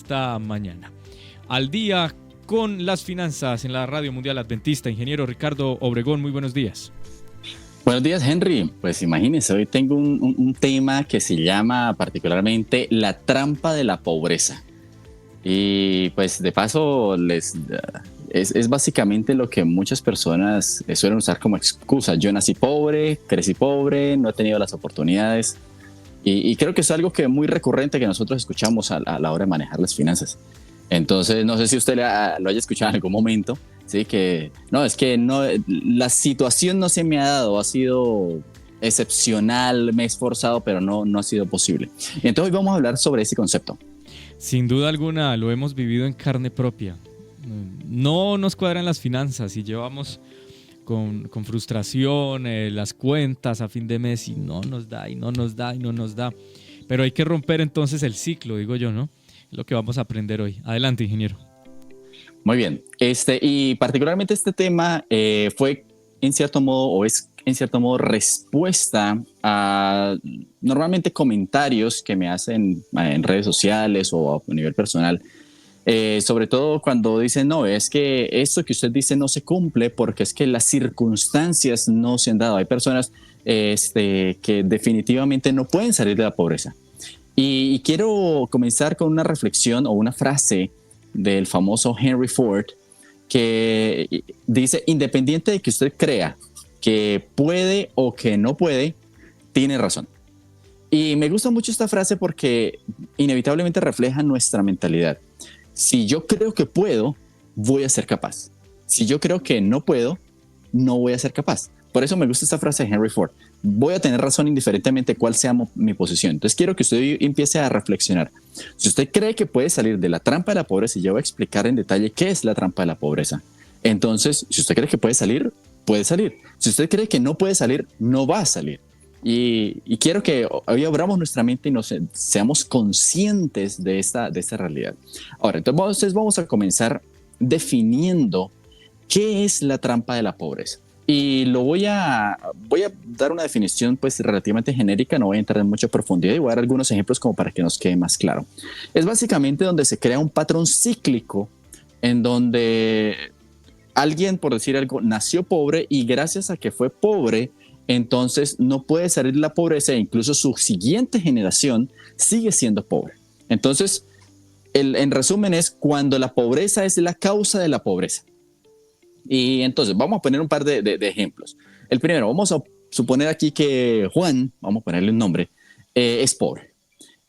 esta mañana. Al día con las finanzas en la Radio Mundial Adventista. Ingeniero Ricardo Obregón, muy buenos días. Buenos días, Henry. Pues imagínense, hoy tengo un tema que se llama particularmente la trampa de la pobreza. Y pues de paso es básicamente lo que muchas personas suelen usar como excusa. Yo nací pobre, crecí pobre, no he tenido las oportunidades. Y creo que es algo que es muy recurrente que nosotros escuchamos a la hora de manejar las finanzas. Entonces, no sé si usted lo haya escuchado en algún momento, ¿sí? Que no, es que no, la situación no se me ha dado, ha sido excepcional, me he esforzado, pero no ha sido posible. Y entonces hoy vamos a hablar sobre ese concepto. Sin duda alguna, lo hemos vivido en carne propia. No nos cuadran las finanzas y llevamos con frustración las cuentas a fin de mes y no nos da, y no nos da, y no nos da. Pero hay que romper entonces el ciclo, digo yo, ¿no? Es lo que vamos a aprender hoy. Adelante, ingeniero. Muy bien. Y particularmente este tema fue en cierto modo, o es en cierto modo, respuesta a normalmente comentarios que me hacen en redes sociales o a nivel personal. Sobre todo cuando dicen, no, es que esto que usted dice no se cumple porque es que las circunstancias no se han dado. Hay personas que definitivamente no pueden salir de la pobreza. Y quiero comenzar con una reflexión o una frase del famoso Henry Ford que dice, independiente de que usted crea que puede o que no puede, tiene razón. Y me gusta mucho esta frase porque inevitablemente refleja nuestra mentalidad. Si yo creo que puedo, voy a ser capaz. Si yo creo que no puedo, no voy a ser capaz. Por eso me gusta esta frase de Henry Ford. Voy a tener razón indiferentemente cuál sea mi posición. Entonces quiero que usted empiece a reflexionar. Si usted cree que puede salir de la trampa de la pobreza, y yo voy a explicar en detalle qué es la trampa de la pobreza. Entonces, si usted cree que puede salir, puede salir. Si usted cree que no puede salir, no va a salir. Y quiero que hoy abramos nuestra mente y seamos conscientes de esta realidad. Ahora, entonces vamos a comenzar definiendo qué es la trampa de la pobreza. Y voy a dar una definición pues relativamente genérica, no voy a entrar en mucha profundidad y voy a dar algunos ejemplos como para que nos quede más claro. Es básicamente donde se crea un patrón cíclico en donde alguien, por decir algo, nació pobre y gracias a que fue pobre, entonces no puede salir de la pobreza e incluso su siguiente generación sigue siendo pobre. Entonces, en resumen es cuando la pobreza es la causa de la pobreza. Y entonces vamos a poner un par de ejemplos. El primero, vamos a suponer aquí que Juan, vamos a ponerle un nombre, es pobre.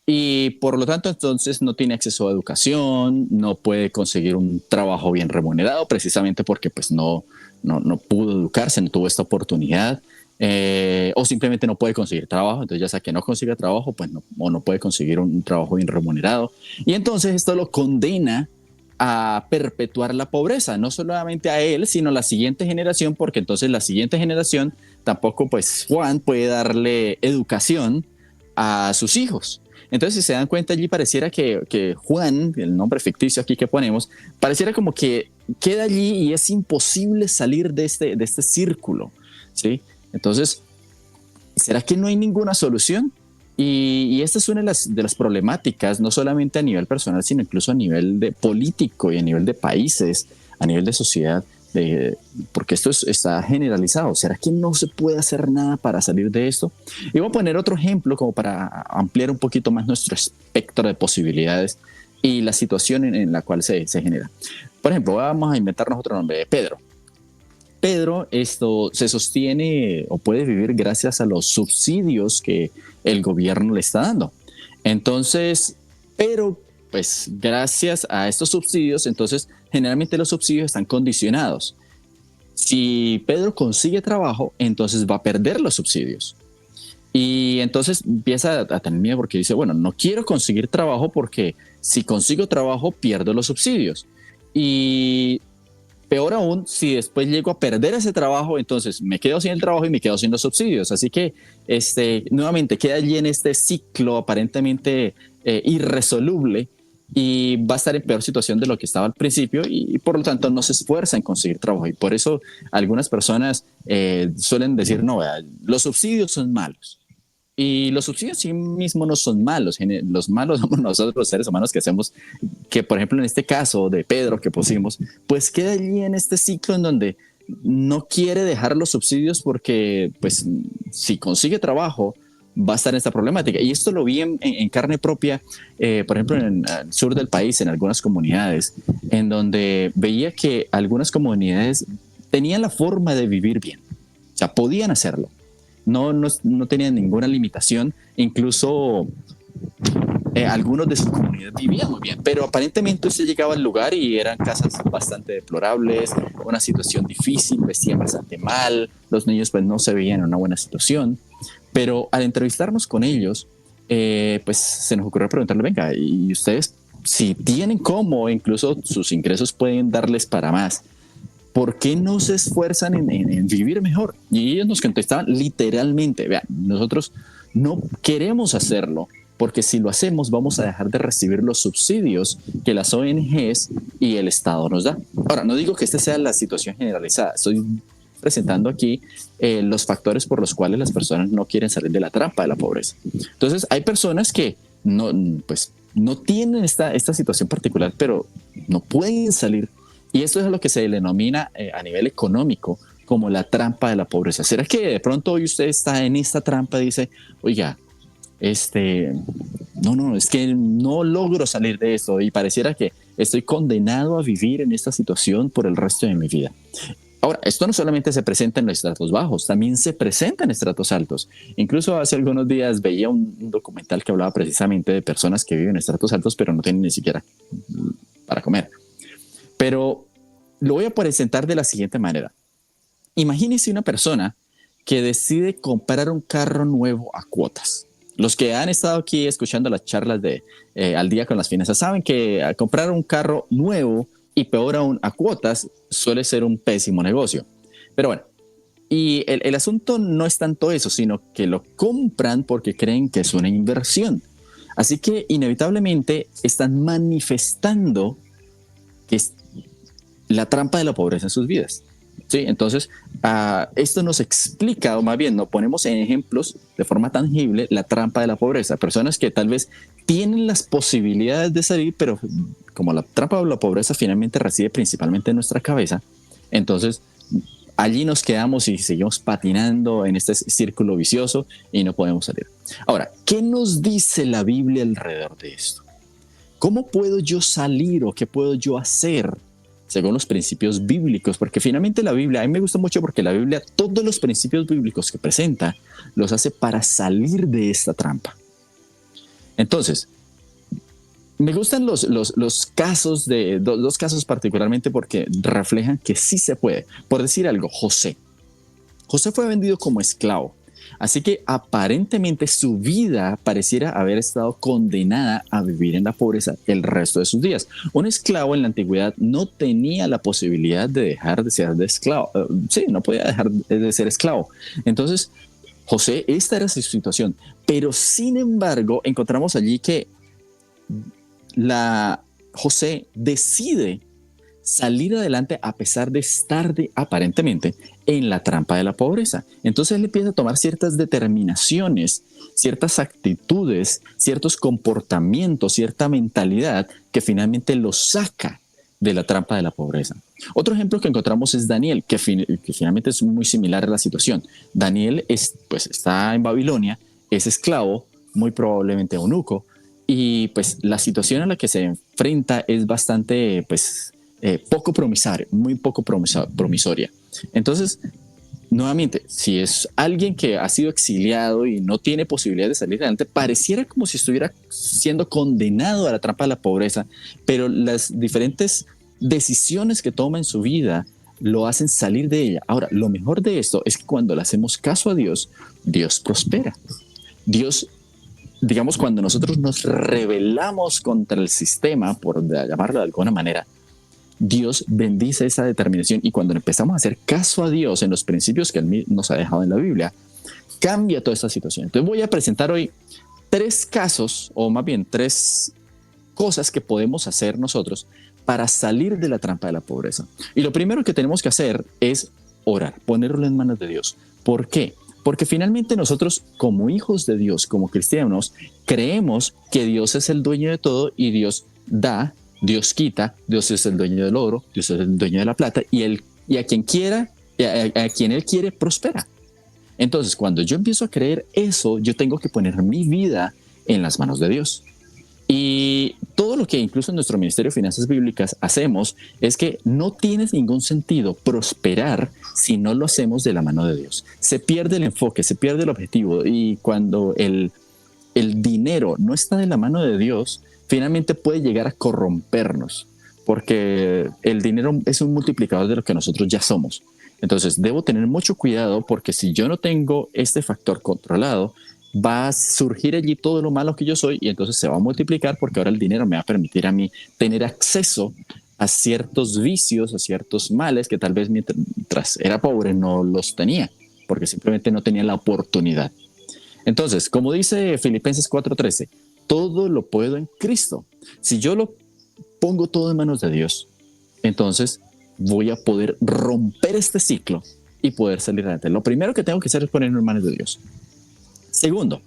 Y por lo tanto entonces no tiene acceso a educación, no puede conseguir un trabajo bien remunerado precisamente porque pues no pudo educarse, no tuvo esta oportunidad. O simplemente no puede conseguir trabajo, entonces ya sea que no consiga trabajo, pues no puede conseguir un trabajo bien remunerado. Y entonces esto lo condena a perpetuar la pobreza, no solamente a él, sino a la siguiente generación, porque entonces la siguiente generación tampoco, pues Juan puede darle educación a sus hijos. Entonces, si se dan cuenta, allí pareciera que Juan, el nombre ficticio aquí que ponemos, pareciera como que queda allí y es imposible salir de este círculo, ¿sí? Entonces, ¿será que no hay ninguna solución? Y esta es una de las problemáticas, no solamente a nivel personal, sino incluso a nivel de político y a nivel de países, a nivel de sociedad, porque esto está generalizado. ¿Será que no se puede hacer nada para salir de esto? Y voy a poner otro ejemplo como para ampliar un poquito más nuestro espectro de posibilidades y la situación en la cual se genera. Por ejemplo, vamos a inventarnos otro nombre, Pedro. Pedro se sostiene o puede vivir gracias a los subsidios que el gobierno le está dando. Entonces, pero pues gracias a estos subsidios, entonces generalmente los subsidios están condicionados. Si Pedro consigue trabajo, entonces va a perder los subsidios. Y entonces empieza a tener miedo porque dice, bueno, no quiero conseguir trabajo porque si consigo trabajo pierdo los subsidios. Y peor aún, si después llego a perder ese trabajo, entonces me quedo sin el trabajo y me quedo sin los subsidios. Así que nuevamente queda allí en este ciclo aparentemente irresoluble y va a estar en peor situación de lo que estaba al principio y por lo tanto no se esfuerza en conseguir trabajo. Y por eso algunas personas suelen decir, no, los subsidios son malos. Y los subsidios sí mismo no son malos. Los malos somos nosotros, los seres humanos, que hacemos que, por ejemplo, en este caso de Pedro que pusimos, pues queda allí en este ciclo en donde no quiere dejar los subsidios porque, pues, si consigue trabajo, va a estar en esta problemática. Y esto lo vi en carne propia, por ejemplo, en el sur del país, en algunas comunidades, en donde veía que algunas comunidades tenían la forma de vivir bien. O sea, podían hacerlo. No tenían ninguna limitación. Incluso algunos de sus comunidades vivían muy bien, pero aparentemente usted llegaba al lugar y eran casas bastante deplorables, una situación difícil, vestían bastante mal, los niños pues no se veían en una buena situación. Pero al entrevistarnos con ellos, pues se nos ocurrió preguntarle, venga, y ustedes si tienen cómo, incluso sus ingresos pueden darles para más, ¿por qué no se esfuerzan en vivir mejor? Y ellos nos contestaban literalmente, vean, nosotros no queremos hacerlo porque si lo hacemos vamos a dejar de recibir los subsidios que las ONGs y el Estado nos da. Ahora, no digo que esta sea la situación generalizada, estoy presentando aquí los factores por los cuales las personas no quieren salir de la trampa de la pobreza. Entonces, hay personas que no tienen esta situación particular, pero no pueden salir. Y esto es lo que se denomina a nivel económico como la trampa de la pobreza. ¿Será que de pronto hoy usted está en esta trampa y dice, oiga, es que no logro salir de esto y pareciera que estoy condenado a vivir en esta situación por el resto de mi vida? Ahora, esto no solamente se presenta en los estratos bajos, también se presenta en estratos altos. Incluso hace algunos días veía un documental que hablaba precisamente de personas que viven en estratos altos, pero no tienen ni siquiera para comer. Pero lo voy a presentar de la siguiente manera. Imagínese una persona que decide comprar un carro nuevo a cuotas. Los que han estado aquí escuchando las charlas de Al Día con las Finanzas saben que comprar un carro nuevo y peor aún a cuotas suele ser un pésimo negocio. Pero bueno, y el asunto no es tanto eso, sino que lo compran porque creen que es una inversión. Así que inevitablemente están manifestando que es la trampa de la pobreza en sus vidas. ¿Sí? Entonces, esto nos explica, o más bien nos ponemos en ejemplos de forma tangible la trampa de la pobreza. Personas que tal vez tienen las posibilidades de salir, pero como la trampa de la pobreza finalmente reside principalmente en nuestra cabeza, entonces allí nos quedamos y seguimos patinando en este círculo vicioso y no podemos salir. Ahora, ¿qué nos dice la Biblia alrededor de esto? ¿Cómo puedo yo salir o qué puedo yo hacer según los principios bíblicos? Porque finalmente la Biblia, a mí me gusta mucho porque la Biblia, todos los principios bíblicos que presenta, los hace para salir de esta trampa. Entonces, me gustan los casos dos casos particularmente porque reflejan que sí se puede. Por decir algo, José fue vendido como esclavo. Así que aparentemente su vida pareciera haber estado condenada a vivir en la pobreza el resto de sus días. Un esclavo en la antigüedad no tenía la posibilidad de dejar de ser esclavo. Sí, no podía dejar de ser esclavo. Entonces, José, esta era su situación. Pero sin embargo, encontramos allí que José decide salir adelante a pesar de estar aparentemente en la trampa de la pobreza. Entonces él empieza a tomar ciertas determinaciones, ciertas actitudes, ciertos comportamientos, cierta mentalidad que finalmente lo saca de la trampa de la pobreza. Otro ejemplo que encontramos es Daniel, que finalmente es muy similar a la situación. Daniel está en Babilonia, es esclavo, muy probablemente eunuco, y pues la situación a la que se enfrenta es bastante poco promisoria, muy poco promisoria. Entonces, nuevamente, si es alguien que ha sido exiliado y no tiene posibilidad de salir adelante, pareciera como si estuviera siendo condenado a la trampa de la pobreza, pero las diferentes decisiones que toma en su vida lo hacen salir de ella. Ahora, lo mejor de esto es que cuando le hacemos caso a Dios, Dios prospera. Dios, digamos, cuando nosotros nos rebelamos contra el sistema, por llamarlo de alguna manera, Dios bendice esa determinación, y cuando empezamos a hacer caso a Dios en los principios que Él nos ha dejado en la Biblia, cambia toda esta situación. Entonces voy a presentar hoy 3 casos, o más bien 3 cosas que podemos hacer nosotros para salir de la trampa de la pobreza. Y lo primero que tenemos que hacer es orar, ponerlo en manos de Dios. ¿Por qué? Porque finalmente nosotros como hijos de Dios, como cristianos, creemos que Dios es el dueño de todo y Dios da, Dios quita, Dios es el dueño del oro, Dios es el dueño de la plata y a quien quiera, a quien Él quiere, prospera. Entonces, cuando yo empiezo a creer eso, yo tengo que poner mi vida en las manos de Dios. Y todo lo que incluso en nuestro Ministerio de Finanzas Bíblicas hacemos es que no tiene ningún sentido prosperar si no lo hacemos de la mano de Dios. Se pierde el enfoque, se pierde el objetivo y cuando el dinero no está de la mano de Dios, finalmente puede llegar a corrompernos porque el dinero es un multiplicador de lo que nosotros ya somos. Entonces debo tener mucho cuidado porque si yo no tengo este factor controlado, va a surgir allí todo lo malo que yo soy y entonces se va a multiplicar porque ahora el dinero me va a permitir a mí tener acceso a ciertos vicios, a ciertos males que tal vez mientras era pobre no los tenía porque simplemente no tenía la oportunidad. Entonces, como dice Filipenses 4:13, todo lo puedo en Cristo. Si yo lo pongo todo en manos de Dios, entonces voy a poder romper este ciclo y poder salir adelante. Lo primero que tengo que hacer es ponerlo en manos de Dios. Segundo,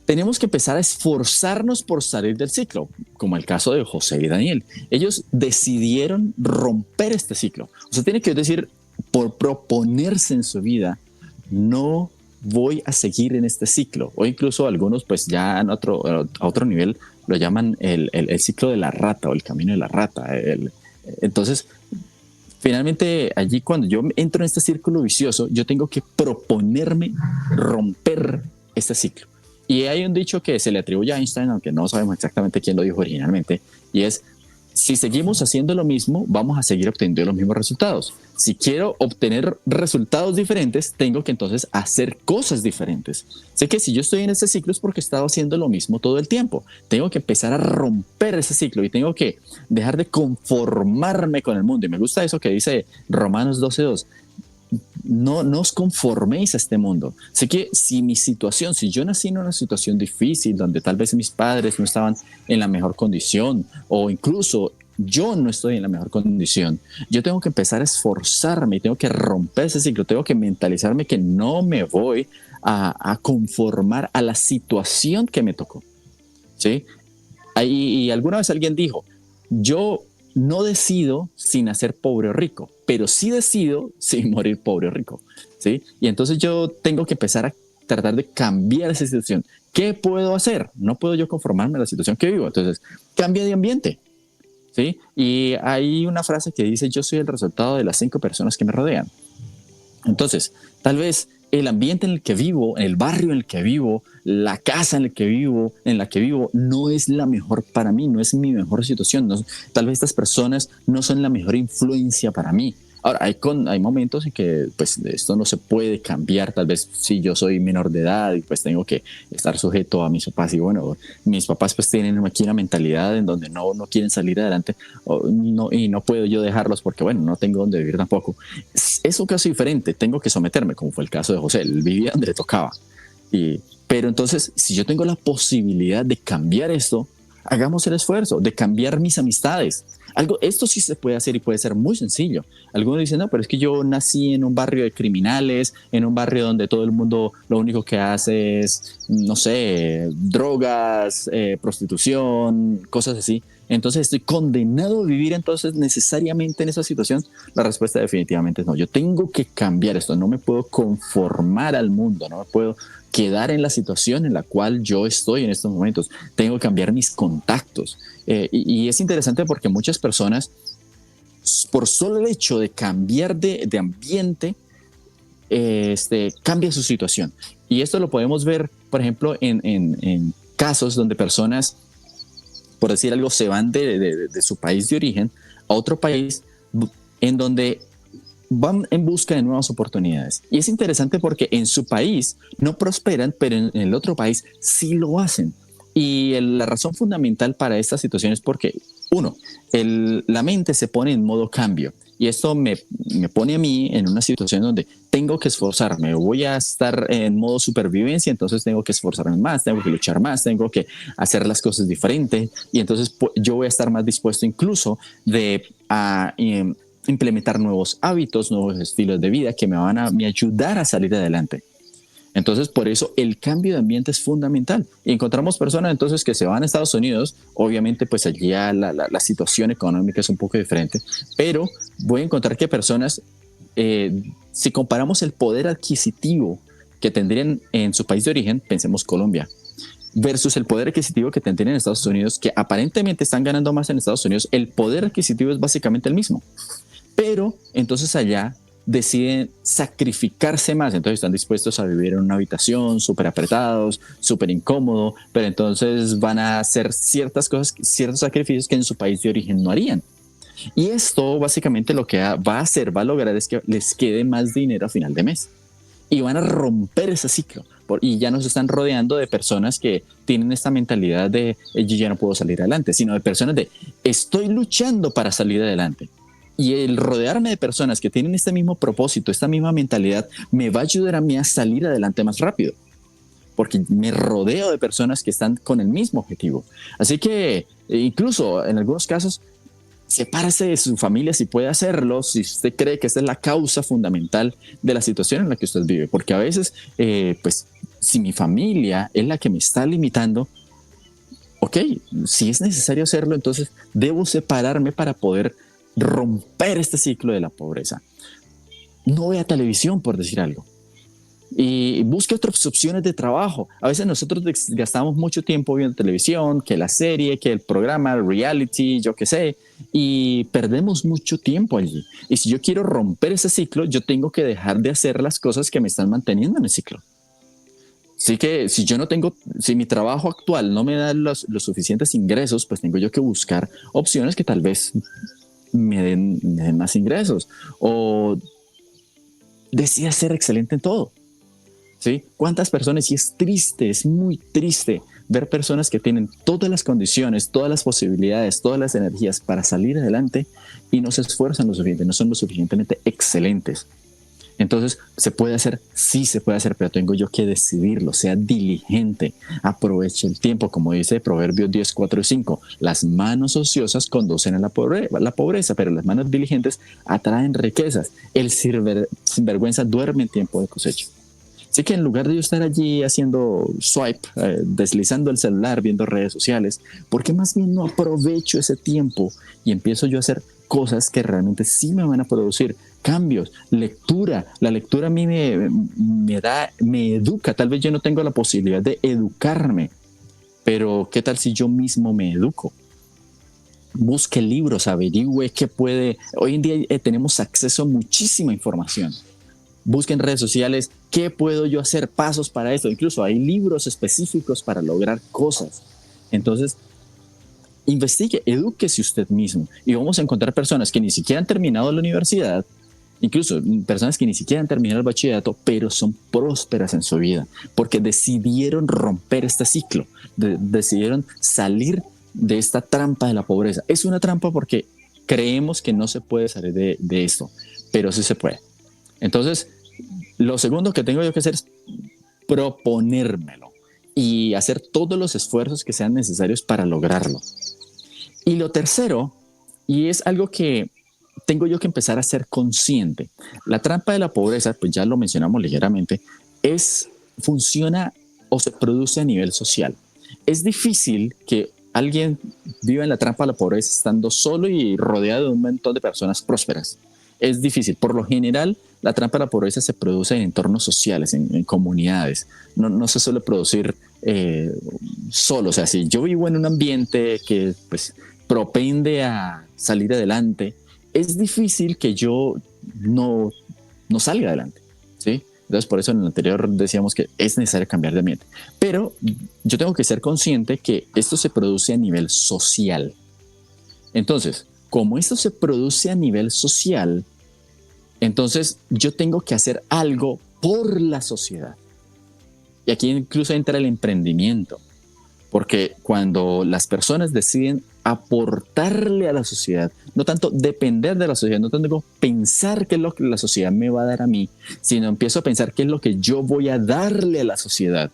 tenemos que empezar a esforzarnos por salir del ciclo, como el caso de José y Daniel. Ellos decidieron romper este ciclo. O sea, tiene que decir, por proponerse en su vida, no voy a seguir en este ciclo. O incluso algunos, pues ya a otro nivel, lo llaman el ciclo de la rata o el camino de la rata. Entonces, finalmente, allí cuando yo entro en este círculo vicioso, yo tengo que proponerme romper este ciclo. Y hay un dicho que se le atribuye a Einstein, aunque no sabemos exactamente quién lo dijo originalmente, y es, si seguimos haciendo lo mismo, vamos a seguir obteniendo los mismos resultados. Si quiero obtener resultados diferentes, tengo que entonces hacer cosas diferentes. Sé que si yo estoy en este ciclo es porque he estado haciendo lo mismo todo el tiempo. Tengo que empezar a romper ese ciclo y tengo que dejar de conformarme con el mundo. Y me gusta eso que dice Romanos 12:2. No os conforméis a este mundo. Sé que si yo nací en una situación difícil donde tal vez mis padres no estaban en la mejor condición o incluso yo no estoy en la mejor condición, yo tengo que empezar a esforzarme y tengo que romper ese ciclo, tengo que mentalizarme que no me voy a conformar a la situación que me tocó. ¿Sí? Y alguna vez alguien dijo, yo no decido si nacer pobre o rico, pero sí decido si morir pobre o rico, ¿sí? Y entonces yo tengo que empezar a tratar de cambiar esa situación. ¿Qué puedo hacer? No puedo yo conformarme a la situación que vivo. Entonces, cambia de ambiente, ¿sí? Y hay una frase que dice, yo soy el resultado de las 5 personas que me rodean. Entonces, tal vez el ambiente en el que vivo, el barrio en el que vivo, la casa en la que vivo, no es la mejor para mí, no es mi mejor situación. No, tal vez estas personas no son la mejor influencia para mí. Ahora, hay momentos en que pues, esto no se puede cambiar. Tal vez si yo soy menor de edad y pues tengo que estar sujeto a mis papás. Y bueno, mis papás pues tienen aquí una mentalidad en donde no quieren salir adelante y no puedo yo dejarlos porque bueno, no tengo donde vivir tampoco. Es un caso diferente, tengo que someterme, como fue el caso de José. Él vivía donde le tocaba. Pero entonces, si yo tengo la posibilidad de cambiar esto, hagamos el esfuerzo de cambiar mis amistades. Esto sí se puede hacer y puede ser muy sencillo. Algunos dicen, no, pero es que yo nací en un barrio de criminales, en un barrio donde todo el mundo lo único que hace es, no sé, drogas, prostitución, cosas así. Entonces estoy condenado a vivir entonces necesariamente en esa situación. La respuesta definitivamente es no. Yo tengo que cambiar esto. No me puedo conformar al mundo. No me puedo quedar en la situación en la cual yo estoy en estos momentos. Tengo que cambiar mis contactos. Y es interesante porque muchas personas, por solo el hecho de cambiar de ambiente, cambia su situación. Y esto lo podemos ver, por ejemplo, en casos donde personas, por decir algo, se van de su país de origen a otro país en donde van en busca de nuevas oportunidades. Y es interesante porque en su país no prosperan, pero en el otro país sí lo hacen. Y la razón fundamental para esta situación es porque, uno, la mente se pone en modo cambio. Y esto me pone a mí en una situación donde tengo que esforzarme. Voy a estar en modo supervivencia, entonces tengo que esforzarme más, tengo que luchar más, tengo que hacer las cosas diferentes. Y entonces yo voy a estar más dispuesto incluso a implementar nuevos hábitos, nuevos estilos de vida que me van a ayudar a salir adelante. Entonces, por eso el cambio de ambiente es fundamental. Y encontramos personas entonces que se van a Estados Unidos, obviamente pues allí ya la situación económica es un poco diferente, pero voy a encontrar que personas, si comparamos el poder adquisitivo que tendrían en su país de origen, pensemos Colombia, versus el poder adquisitivo que tendrían en Estados Unidos, que aparentemente están ganando más en Estados Unidos, el poder adquisitivo es básicamente el mismo. Pero entonces allá deciden sacrificarse más, entonces están dispuestos a vivir en una habitación súper apretados, súper incómodo, pero entonces van a hacer ciertas cosas, ciertos sacrificios que en su país de origen no harían. Y esto básicamente lo que va a hacer, va a lograr es que les quede más dinero a final de mes. Y van a romper ese ciclo. Y ya nos están rodeando de personas que tienen esta mentalidad de yo ya no puedo salir adelante, sino de personas de estoy luchando para salir adelante. Y el rodearme de personas que tienen este mismo propósito, esta misma mentalidad, me va a ayudar a mí a salir adelante más rápido. Porque me rodeo de personas que están con el mismo objetivo. Así que incluso en algunos casos, sepárese de su familia si puede hacerlo, si usted cree que esta es la causa fundamental de la situación en la que usted vive. Porque a veces, pues, si mi familia es la que me está limitando, ok, si es necesario hacerlo, entonces debo separarme para poder romper este ciclo de la pobreza. No vea televisión, por decir algo. Y busque otras opciones de trabajo. A veces nosotros gastamos mucho tiempo viendo televisión, que la serie, que el programa, reality, yo qué sé, y perdemos mucho tiempo allí. Y si yo quiero romper ese ciclo, yo tengo que dejar de hacer las cosas que me están manteniendo en el ciclo. Así que si mi trabajo actual no me da los suficientes ingresos, pues tengo yo que buscar opciones que tal vez me den más ingresos o decida ser excelente en todo. ¿Sí? ¿Cuántas personas? Y es triste, es muy triste ver personas que tienen todas las condiciones, todas las posibilidades, todas las energías para salir adelante y no se esfuerzan lo suficiente, no son lo suficientemente excelentes. Entonces, ¿se puede hacer? Sí, se puede hacer, pero tengo yo que decidirlo, sea diligente, aproveche el tiempo, como dice Proverbios 10, 4 y 5. Las manos ociosas conducen a la pobreza, pero las manos diligentes atraen riquezas. El sinvergüenza duerme en tiempo de cosecha. Así que en lugar de yo estar allí haciendo swipe, deslizando el celular, viendo redes sociales, ¿por qué más bien no aprovecho ese tiempo y empiezo yo a hacer cosas que realmente sí me van a producir cambios? Lectura. La lectura a mí me educa. Tal vez yo no tengo la posibilidad de educarme, pero ¿qué tal si yo mismo me educo? Busque libros, averigüe qué puede. Hoy en día tenemos acceso a muchísima información. Busque en redes sociales qué puedo yo hacer, pasos para esto. Incluso hay libros específicos para lograr cosas. Entonces, investigue, edúquese usted mismo. Y vamos a encontrar personas que ni siquiera han terminado la universidad, incluso personas que ni siquiera han terminado el bachillerato, pero son prósperas en su vida, porque decidieron romper este ciclo, decidieron salir de esta trampa de la pobreza. Es una trampa porque creemos que no se puede salir de esto, pero sí se puede. Entonces, lo segundo que tengo yo que hacer es proponérmelo y hacer todos los esfuerzos que sean necesarios para lograrlo. Y lo tercero, y es algo que tengo yo que empezar a ser consciente. La trampa de la pobreza, pues ya lo mencionamos ligeramente, funciona o se produce a nivel social. Es difícil que alguien viva en la trampa de la pobreza estando solo y rodeado de un montón de personas prósperas. Es difícil. Por lo general, la trampa de la pobreza se produce en entornos sociales, en comunidades. No se suele producir solo. O sea, si yo vivo en un ambiente que pues, propende a salir adelante, es difícil que yo no salga adelante, ¿sí? Entonces, por eso en el anterior decíamos que es necesario cambiar de ambiente. Pero yo tengo que ser consciente que esto se produce a nivel social. Entonces, como esto se produce a nivel social, entonces yo tengo que hacer algo por la sociedad. Y aquí incluso entra el emprendimiento, porque cuando las personas deciden aportarle a la sociedad, no tanto depender de la sociedad, no tanto pensar qué es lo que la sociedad me va a dar a mí, sino empiezo a pensar qué es lo que yo voy a darle a la sociedad,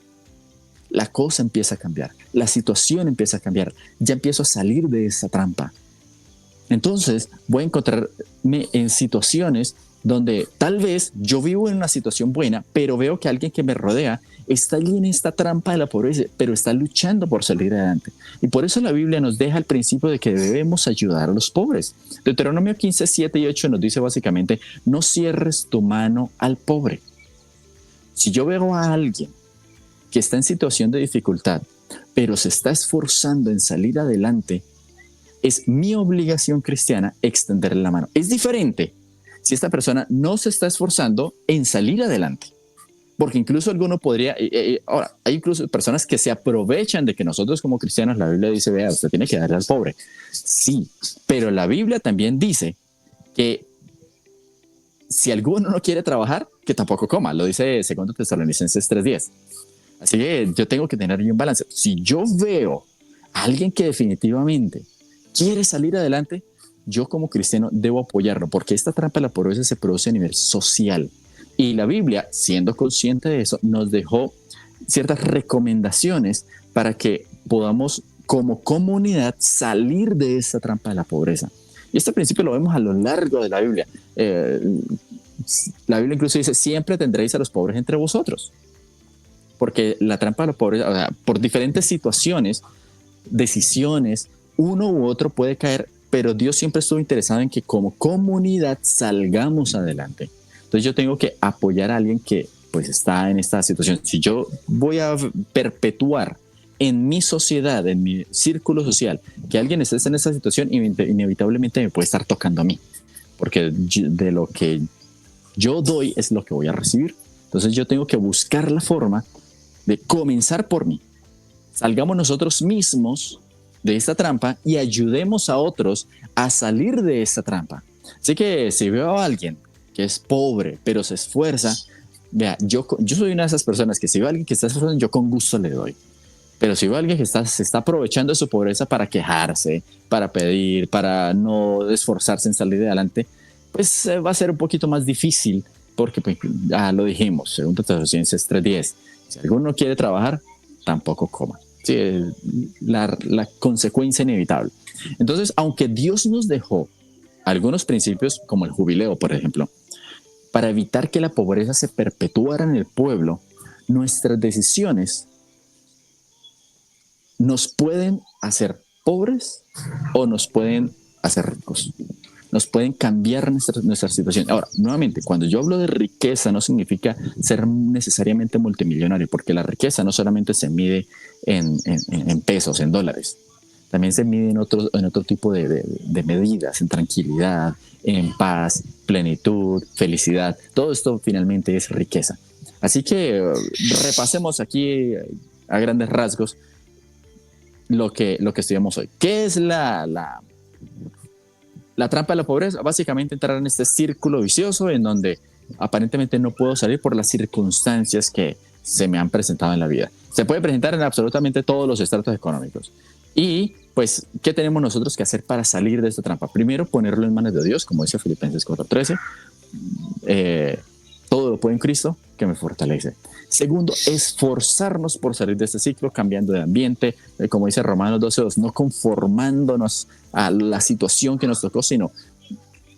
la cosa empieza a cambiar, la situación empieza a cambiar, ya empiezo a salir de esa trampa. Entonces voy a encontrarme en situaciones donde tal vez yo vivo en una situación buena, pero veo que alguien que me rodea está allí en esta trampa de la pobreza, pero está luchando por salir adelante. Y por eso la Biblia nos deja el principio de que debemos ayudar a los pobres. Deuteronomio 15, 7 y 8 nos dice básicamente, no cierres tu mano al pobre. Si yo veo a alguien que está en situación de dificultad, pero se está esforzando en salir adelante, es mi obligación cristiana extenderle la mano. Es diferente si esta persona no se está esforzando en salir adelante. Porque incluso alguno podría, ahora, hay incluso personas que se aprovechan de que nosotros como cristianos, la Biblia dice, vea, usted tiene que darle al pobre. Sí, pero la Biblia también dice que si alguno no quiere trabajar, que tampoco coma. Lo dice 2 Tesalonicenses 3:10. Así que yo tengo que tener un balance. Si yo veo a alguien que definitivamente quiere salir adelante, yo como cristiano debo apoyarlo, porque esta trampa de la pobreza se produce a nivel social. Y la Biblia, siendo consciente de eso, nos dejó ciertas recomendaciones para que podamos como comunidad salir de esta trampa de la pobreza. Y este principio lo vemos a lo largo de la Biblia. La Biblia incluso dice, siempre tendréis a los pobres entre vosotros. Porque la trampa de la pobreza, o sea, por diferentes situaciones, decisiones, uno u otro puede caer, pero Dios siempre estuvo interesado en que como comunidad salgamos adelante. Entonces yo tengo que apoyar a alguien que pues está en esta situación. Si yo voy a perpetuar en mi sociedad, en mi círculo social, que alguien esté en esa situación, inevitablemente me puede estar tocando a mí, porque de lo que yo doy es lo que voy a recibir. Entonces yo tengo que buscar la forma de comenzar por mí. Salgamos nosotros mismos de esta trampa y ayudemos a otros a salir de esta trampa. Así que si veo a alguien que es pobre, pero se esfuerza, vea, yo soy una de esas personas que si veo a alguien que está esforzando, yo con gusto le doy. Pero si veo a alguien que se está aprovechando de su pobreza para quejarse, para pedir, para no esforzarse en salir adelante, pues va a ser un poquito más difícil, porque pues, lo dijimos, según Tesalonicenses 3:10, si alguno quiere trabajar, tampoco coma. Sí, la consecuencia inevitable. Entonces, aunque Dios nos dejó algunos principios, como el jubileo, por ejemplo, para evitar que la pobreza se perpetuara en el pueblo, nuestras decisiones nos pueden hacer pobres o nos pueden hacer ricos. Nos pueden cambiar nuestra situación. Ahora, nuevamente, cuando yo hablo de riqueza, no significa ser necesariamente multimillonario, porque la riqueza no solamente se mide en pesos, en dólares. También se mide en otro tipo de medidas, en tranquilidad, en paz, plenitud, felicidad. Todo esto finalmente es riqueza. Así que repasemos aquí a grandes rasgos lo que estudiamos hoy. ¿Qué es la trampa de la pobreza? Básicamente entrar en este círculo vicioso en donde aparentemente no puedo salir por las circunstancias que se me han presentado en la vida. Se puede presentar en absolutamente todos los estratos económicos. Y pues, ¿qué tenemos nosotros que hacer para salir de esta trampa? Primero, ponerlo en manos de Dios, como dice Filipenses 4:13. Todo lo puedo en Cristo que me fortalece. Segundo, esforzarnos por salir de este ciclo, cambiando de ambiente, como dice Romanos 12:2, no conformándonos a la situación que nos tocó, sino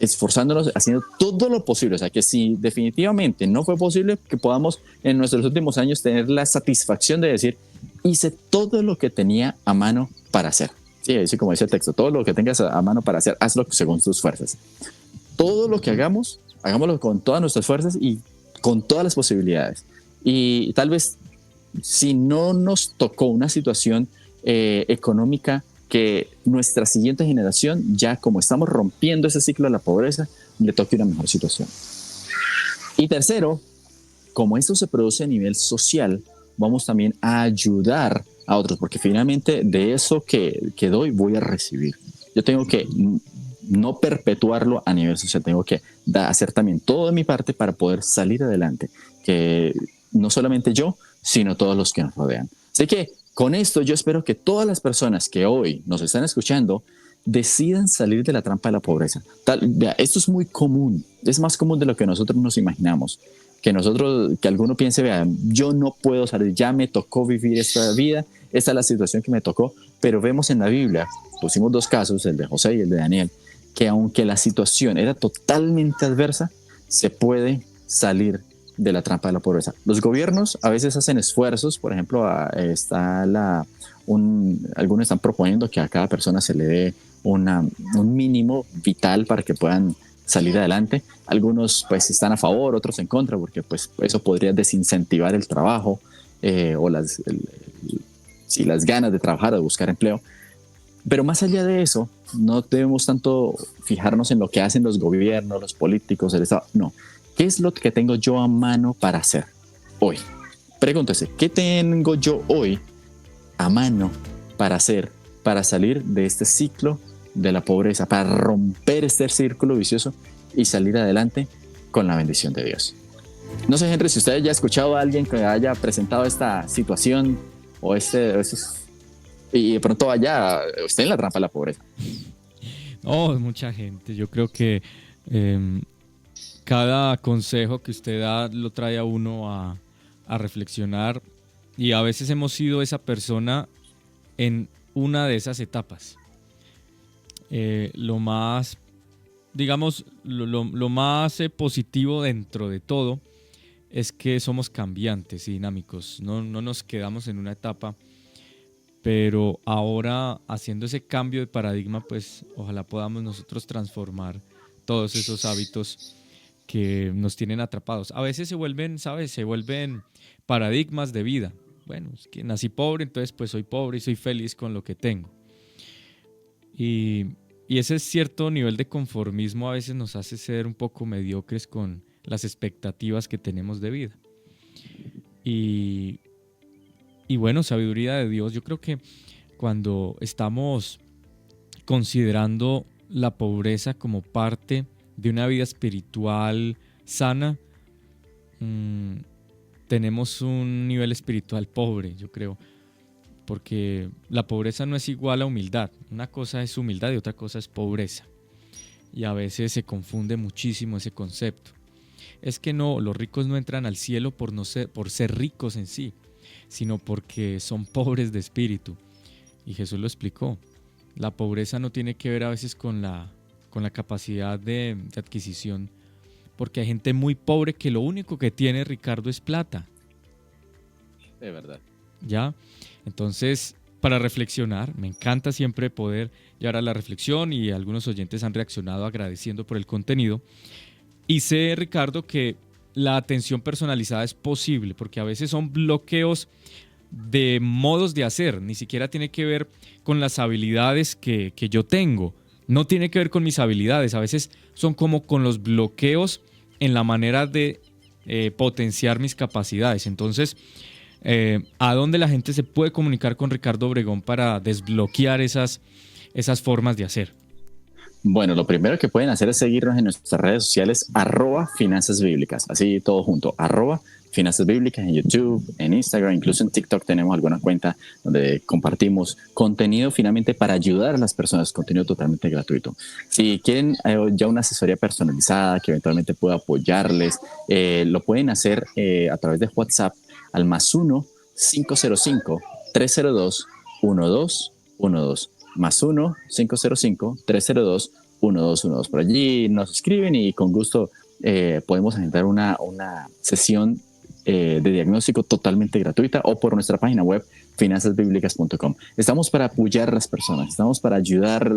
esforzándonos, haciendo todo lo posible. O sea, que si definitivamente no fue posible, que podamos en nuestros últimos años tener la satisfacción de decir, hice todo lo que tenía a mano para hacer. Sí, así como dice el texto, todo lo que tengas a mano para hacer, hazlo según tus fuerzas. Todo lo que hagamos, hagámoslo con todas nuestras fuerzas y con todas las posibilidades. Y tal vez si no nos tocó una situación económica que nuestra siguiente generación, ya como estamos rompiendo ese ciclo de la pobreza, le toque una mejor situación. Y tercero, como esto se produce a nivel social, vamos también a ayudar a otros, porque finalmente de eso que doy voy a recibir. Yo tengo que no perpetuarlo a nivel social, tengo que hacer también todo de mi parte para poder salir adelante, que no solamente yo, sino todos los que nos rodean. Así que con esto yo espero que todas las personas que hoy nos están escuchando decidan salir de la trampa de la pobreza. Esto es muy común, es más común de lo que nosotros nos imaginamos. Que alguno piense, vea, yo no puedo salir, ya me tocó vivir esta vida, esta es la situación que me tocó, pero vemos en la Biblia, pusimos dos casos, el de José y el de Daniel, que aunque la situación era totalmente adversa, se puede salir de la trampa de la pobreza. Los gobiernos a veces hacen esfuerzos, por ejemplo, algunos están proponiendo que a cada persona se le dé un mínimo vital para que puedan salir adelante. Algunos pues están a favor, otros en contra, porque pues eso podría desincentivar el trabajo o las ganas de trabajar o de buscar empleo. Pero más allá de eso, no debemos tanto fijarnos en lo que hacen los gobiernos, los políticos, el Estado. No. ¿Qué es lo que tengo yo a mano para hacer hoy? Pregúntese, ¿qué tengo yo hoy a mano para hacer, para salir de este ciclo de la pobreza, para romper este círculo vicioso y salir adelante con la bendición de Dios? No sé, Henry, si usted ya ha escuchado a alguien que haya presentado esta situación o y de pronto vaya usted en la trampa de la pobreza. No, mucha gente. Yo creo que cada consejo que usted da lo trae a uno a reflexionar, y a veces hemos sido esa persona en una de esas etapas. Lo más, digamos, lo más positivo dentro de todo es que somos cambiantes y dinámicos. No nos quedamos en una etapa, pero ahora, haciendo ese cambio de paradigma, pues ojalá podamos nosotros transformar todos esos hábitos que nos tienen atrapados. A veces se vuelven, ¿sabes? Se vuelven paradigmas de vida. Bueno, es que nací pobre, entonces pues soy pobre y soy feliz con lo que tengo. Y ese cierto nivel de conformismo a veces nos hace ser un poco mediocres con las expectativas que tenemos de vida. Y bueno, sabiduría de Dios. Yo creo que cuando estamos considerando la pobreza como parte de una vida espiritual sana, tenemos un nivel espiritual pobre, yo creo, porque la pobreza no es igual a humildad. Una cosa es humildad y otra cosa es pobreza, y a veces se confunde muchísimo ese concepto. Es que no, los ricos no entran al cielo por ser ricos en sí, sino porque son pobres de espíritu. Y Jesús lo explicó. La pobreza no tiene que ver a veces con la capacidad de adquisición, porque hay gente muy pobre que lo único que tiene, Ricardo, es plata. De verdad. ¿Ya? Entonces, para reflexionar, me encanta siempre poder llevar a la reflexión, y algunos oyentes han reaccionado agradeciendo por el contenido. Y sé, Ricardo, que la atención personalizada es posible, porque a veces son bloqueos de modos de hacer. Ni siquiera tiene que ver con las habilidades que yo tengo. No tiene que ver con mis habilidades. A veces son como con los bloqueos en la manera de potenciar mis capacidades. Entonces, ¿a dónde la gente se puede comunicar con Ricardo Obregón para desbloquear esas formas de hacer? Bueno, lo primero que pueden hacer es seguirnos en nuestras redes sociales, @finanzas bíblicas, así todo junto, @finanzas bíblicas en YouTube, en Instagram, incluso en TikTok tenemos alguna cuenta donde compartimos contenido finalmente para ayudar a las personas, contenido totalmente gratuito. Si quieren ya una asesoría personalizada que eventualmente pueda apoyarles, lo pueden hacer a través de WhatsApp al +1 505 302 1212. +1 505 302 1212. Por allí nos escriben y con gusto podemos agendar una sesión de diagnóstico totalmente gratuita, o por nuestra página web finanzasbiblicas.com. Estamos para apoyar a las personas, estamos para ayudar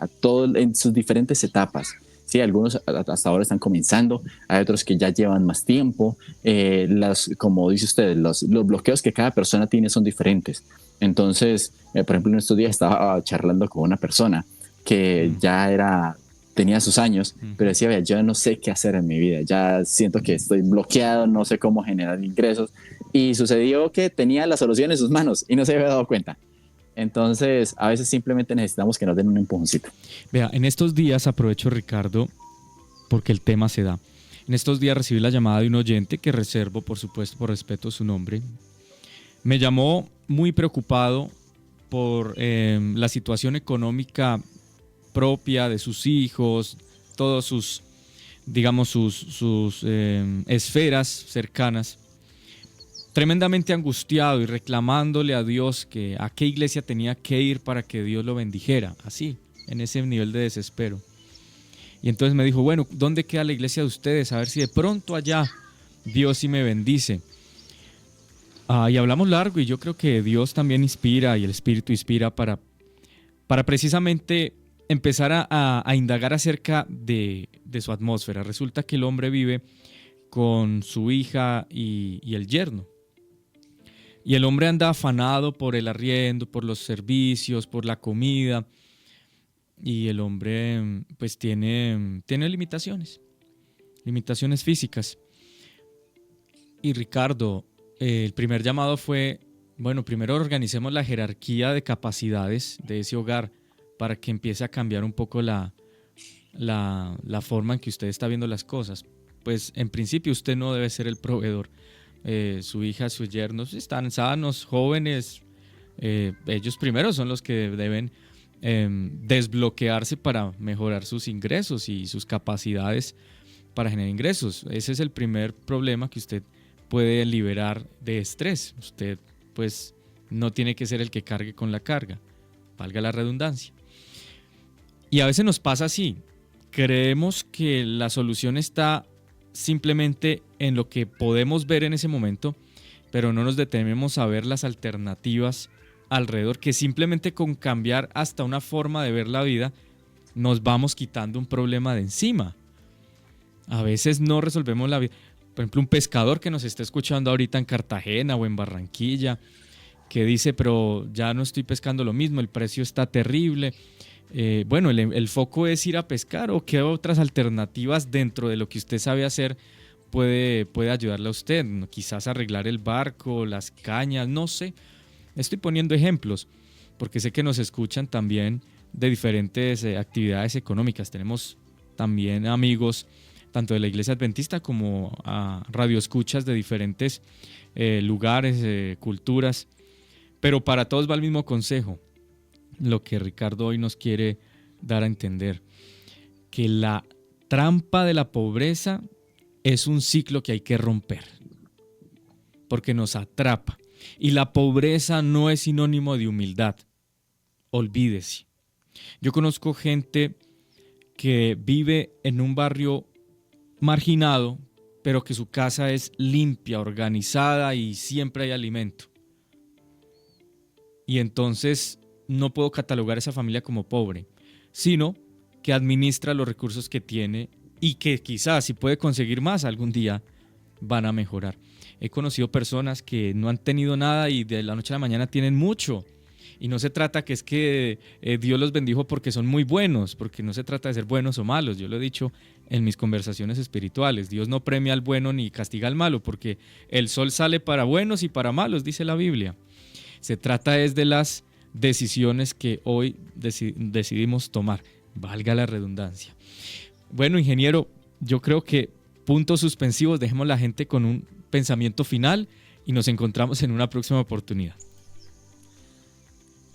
a todos en sus diferentes etapas. Sí, algunos hasta ahora están comenzando, hay otros que ya llevan más tiempo. Como dice usted, los bloqueos que cada persona tiene son diferentes. Entonces, por ejemplo, en estos días estaba charlando con una persona que ya tenía sus años, pero decía, vea, yo no sé qué hacer en mi vida, ya siento que estoy bloqueado, no sé cómo generar ingresos, y sucedió que tenía la solución en sus manos y no se había dado cuenta. Entonces, a veces simplemente necesitamos que nos den un empujoncito. Vea, en estos días, aprovecho, Ricardo, porque el tema se da. En estos días recibí la llamada de un oyente que reservo, por supuesto, por respeto a su nombre. Me llamó muy preocupado por la situación económica propia de sus hijos, todos sus, digamos, sus esferas cercanas, tremendamente angustiado y reclamándole a Dios que a qué iglesia tenía que ir para que Dios lo bendijera, así, en ese nivel de desespero. Y entonces me dijo, bueno, ¿dónde queda la iglesia de ustedes? A ver si de pronto allá Dios sí me bendice. Y hablamos largo y yo creo que Dios también inspira y el Espíritu inspira para precisamente empezar a indagar acerca de su atmósfera. Resulta que el hombre vive con su hija y el yerno. Y el hombre anda afanado por el arriendo, por los servicios, por la comida. Y el hombre pues tiene limitaciones físicas. Y Ricardo, el primer llamado fue, bueno, primero organicemos la jerarquía de capacidades de ese hogar para que empiece a cambiar un poco la forma en que usted está viendo las cosas. Pues en principio usted no debe ser el proveedor. Su hija, sus yernos están sanos, jóvenes. Ellos primero son los que deben desbloquearse para mejorar sus ingresos y sus capacidades para generar ingresos. Ese es el primer problema que usted puede liberar de estrés. Usted pues no tiene que ser el que cargue con la carga, valga la redundancia. Y a veces nos pasa así, creemos que la solución está simplemente en lo que podemos ver en ese momento, pero no nos detenemos a ver las alternativas alrededor, que simplemente con cambiar hasta una forma de ver la vida nos vamos quitando un problema de encima. A veces no resolvemos la vida. Por ejemplo, un pescador que nos está escuchando ahorita en Cartagena o en Barranquilla, que dice, pero ya no estoy pescando lo mismo, el precio está terrible. Bueno, el foco es ir a pescar, o qué otras alternativas dentro de lo que usted sabe hacer puede ayudarle a usted. Quizás arreglar el barco, las cañas, no sé. Estoy poniendo ejemplos porque sé que nos escuchan también de diferentes actividades económicas. Tenemos también amigos tanto de la Iglesia Adventista como a radioescuchas de diferentes lugares, culturas, pero para todos va el mismo consejo, lo que Ricardo hoy nos quiere dar a entender, que la trampa de la pobreza es un ciclo que hay que romper, porque nos atrapa, y la pobreza no es sinónimo de humildad, olvídese. Yo conozco gente que vive en un barrio marginado, pero que su casa es limpia, organizada y siempre hay alimento. Y entonces no puedo catalogar a esa familia como pobre, sino que administra los recursos que tiene y que quizás si puede conseguir más algún día van a mejorar. He conocido personas que no han tenido nada y de la noche a la mañana tienen mucho. Y no se trata que es que Dios los bendijo porque son muy buenos, porque no se trata de ser buenos o malos. Yo lo he dicho en mis conversaciones espirituales. Dios no premia al bueno ni castiga al malo, porque el sol sale para buenos y para malos, dice la Biblia. Se trata es de las decisiones que hoy decidimos tomar, valga la redundancia. Bueno, ingeniero, yo creo que puntos suspensivos, dejemos la gente con un pensamiento final y nos encontramos en una próxima oportunidad.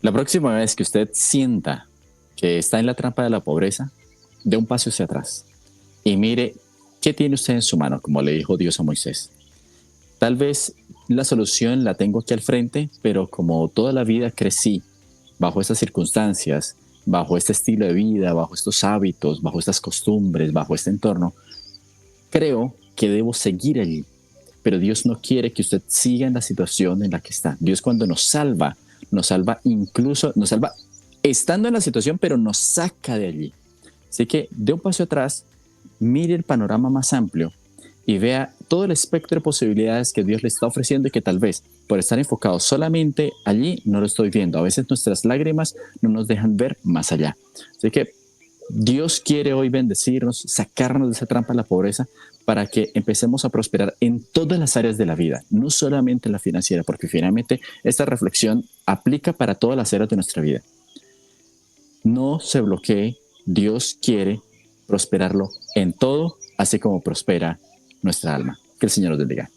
La próxima vez que usted sienta que está en la trampa de la pobreza, dé un paso hacia atrás y mire qué tiene usted en su mano, como le dijo Dios a Moisés. Tal vez la solución la tengo aquí al frente, pero como toda la vida crecí bajo estas circunstancias, bajo este estilo de vida, bajo estos hábitos, bajo estas costumbres, bajo este entorno, creo que debo seguir allí. Pero Dios no quiere que usted siga en la situación en la que está. Dios, cuando nos salva incluso, nos salva estando en la situación, pero nos saca de allí. Así que dé un paso atrás, mire el panorama más amplio y vea todo el espectro de posibilidades que Dios le está ofreciendo y que tal vez por estar enfocado solamente allí no lo estoy viendo. A veces nuestras lágrimas no nos dejan ver más allá. Así que Dios quiere hoy bendecirnos, sacarnos de esa trampa de la pobreza para que empecemos a prosperar en todas las áreas de la vida, no solamente en la financiera, porque finalmente esta reflexión aplica para todas las áreas de nuestra vida. No se bloquee, Dios quiere prosperarlo en todo, así como prospera nuestra alma. Que el Señor nos bendiga.